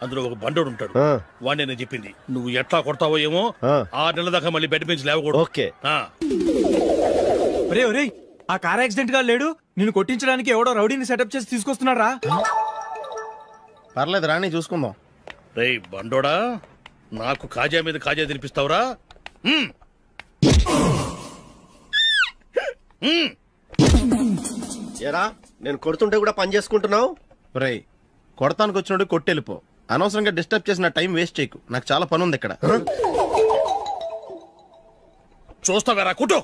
అందులో ఒక బండోడు ఉంటాడు. వాడిని నేను చెప్పింది నువ్వు ఎట్లా కొడతావో ఏమో, 6 నెలల దాకా మళ్ళీ బెడ్ పెంచి లేవకూడదు. ఓకే. ఒరే ఒరే, ఆ కార్ యాక్సిడెంట్ గా లేడు, నిన్ను కొట్టించడానికి ఎవడో రౌడీని సెటప్ చేసి తీసుకొస్తున్నాడు రా. పర్లేదు రాని, చూసుకుందాం. రేయ్ బండోడా, నాకు కాజా మీద కాజా తినిపిస్తావురా? ఏరా, నేను కొడుతుంటే కూడా పని చేసుకుంటున్నావు? రేయ్, కొడతానికి వచ్చినోడు కొట్టెళ్ళిపో. అనవసరంగా డిస్టర్బ్ చేసిన టైం వేస్ట్ చేయకు, నాకు చాలా పని ఉంది ఇక్కడ. చూస్తావేరా కుట్టు.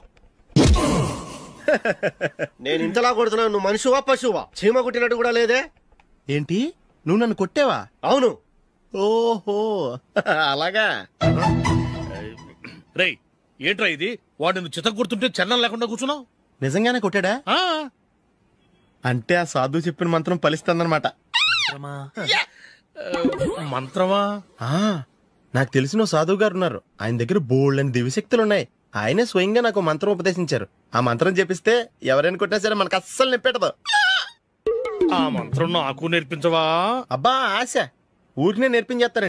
నేను ఇంతలా కొడుతున్నావు, నువ్వు మనిషివా పశువా? చీమ కుట్టినట్టు కూడా లేదే. ఏంటి, నువ్వు నన్ను కొట్టేవా? అవును. ఓహో అలాగా. రేయ్ ఏంట్రా ఇది, వాడు నువ్వు చిత్త కొడుతుంటే చలనం లేకుండా కూర్చున్నావు? నిజంగానే కొట్టాడా? అంటే ఆ సాధువు చెప్పిన మంత్రం ఫలిస్తుందన్నమాట. మంత్రమా? నాకు తెలిసిన సాధువు గారు ఉన్నారు, ఆయన దగ్గర బోల్డని దివ్యశక్తులు ఉన్నాయి. ఆయనే స్వయంగా నాకు మంత్రం ఉపదేశించారు. ఆ మంత్రం చెప్పిస్తే ఎవరైనా కొట్టినా సరే మనకు అస్సలు నిప్పెట్టదు. ఆ మంత్రం నాకు నేర్పించవా? అబ్బా ఆశ, ఊరినే నేర్పించేస్తారు.